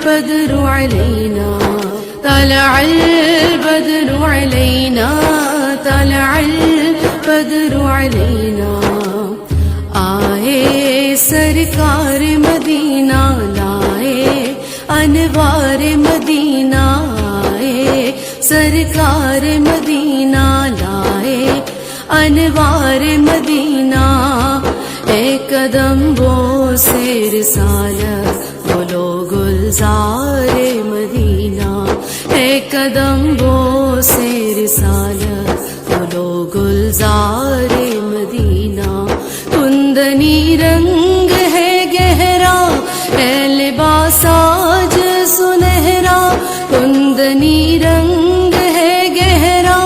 البدر علينا طلع البدر علينا طلع البدر علينا آئے سرکار مدینہ لائے انوار مدینہ آئے سرکار مدینہ لائے انوار مدینہ اے قدم وہ سے رسالت بولو گلزار مدینہ اے قدم وہ سے رسالت بولو گلزار مدینہ کندنی رنگ ہے گہرا ہے لباس آج سنہرا کندنی رنگ ہے گہرا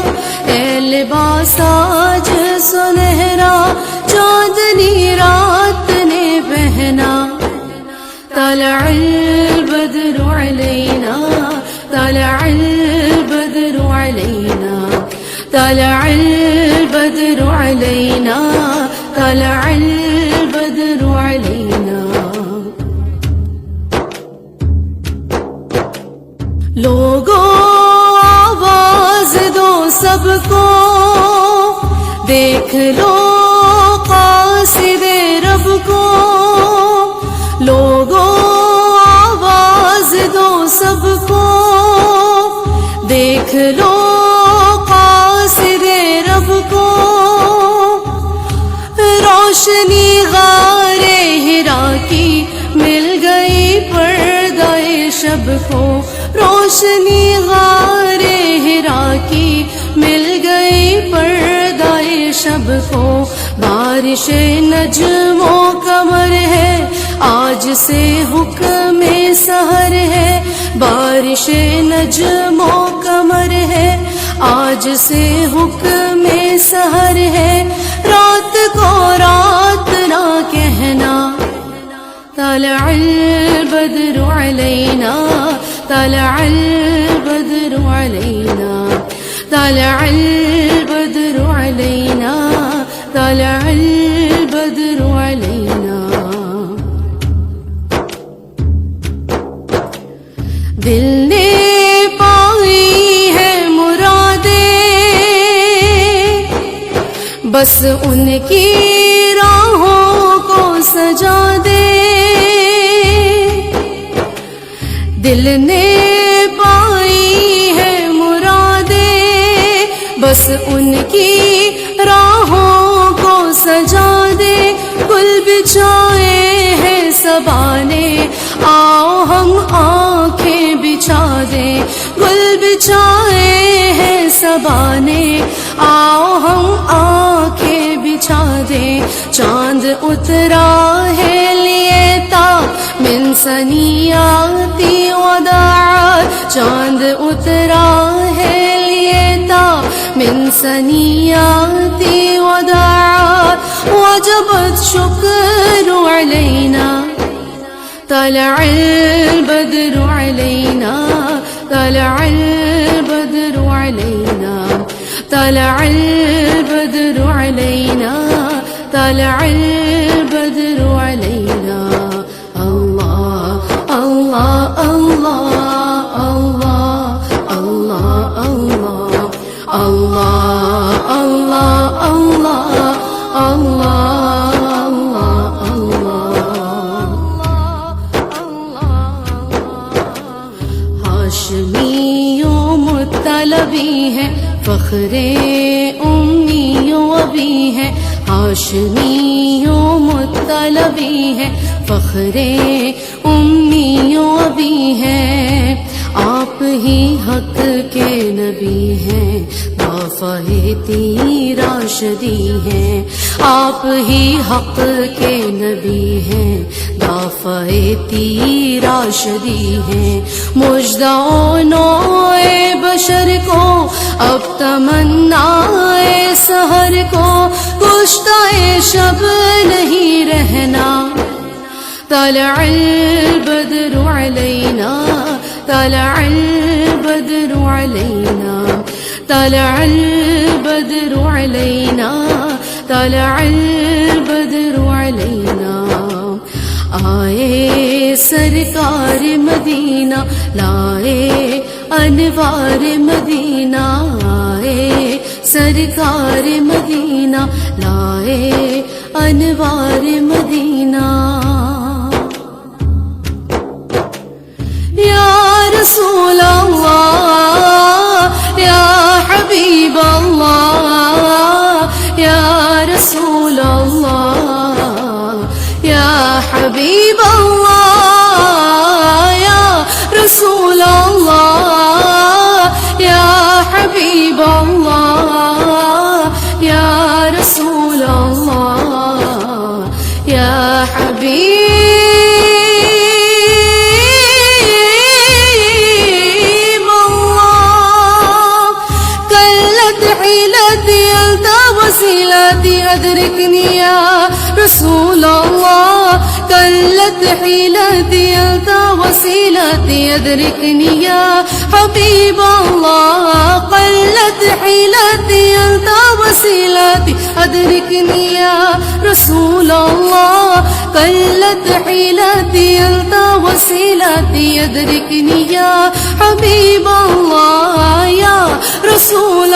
ہے لباس آج سنہرا چاندنی رات نے پہنا طلع البدر علينا طلع البدر علينا طلع البدر علينا طلع البدر علينا لوگوں آواز دو سب کو دیکھ لو قاصد رب کو لوگوں آواز دو سب کو دیکھ لو قاصد رب کو روشنی غار ہرا کی مل گئی پردہ شب کو روشنی غار ہرا کی مل گئی پردہ شب کو بارش نجم و قمر ہے آج سے حکم سحر ہے بارش نجم و قمر ہے آج سے حکم سحر ہے رات کو رات نہ کہنا طلع البدر علينا طلع البدر علينا طلع البدر علينا طلع البدر علينا دل نے پائی ہے مرادیں بس ان کی راہوں کو سجا دے دل نے پائی ہے مرادیں بس ان کی راہوں کو سجا دے گل بچھائے ہیں صبا نے آؤ ہم آنکھیں بچھا دیں گل بچھائے ہیں صبا نے آؤ ہم آنکھیں بچھا دیں چاند اترا ہے لیے تا من ثنیاتی وداع چاند اترا ہے لیے تا من ثنیاتی وداع وجبت شکر علینا طلع البدر علينا طلع البدر علينا طلع البدر علينا طلع البدر علينا الله الله الله الله الله الله الله الله الله ہاشمیوں مطلبی ہے فخر امیوں ابھی ہے ہاشمیوں مطلبی ہے فخر امیوں ابھی ہے آپ ہی حق کے نبی ہیں دافع تیرا شدی ہیں آپ ہی حق کے نبی ہیں دافع تیرا شدی ہیں مژدہ نوع بشر کو اب تمنا سحر کو کشتہ شب نہیں رہنا طلع البدر علينا طلع البدر علينا طلع البدر علينا طلع البدر علينا آئے سرکار مدینہ لائے انوار مدینہ آئے سرکار مدینہ لائے انوار مدینہ یا رسول اللہ یا حبیب اللہ یا رسول اللہ یا حبیب اللہ یا رسول اللہ یا حبیب اللہ یا رسول اللہ یا حبیب وسيلتي أدركني يا رسول الله قلت حيلتي أنت وسيلتي أدركني يا حبيب الله قلت حيلتي أنت وسيلتي أدركني يا رسول الله قلت حيلتي أنت وسيلتي أدركني يا حبيب الله يا رسول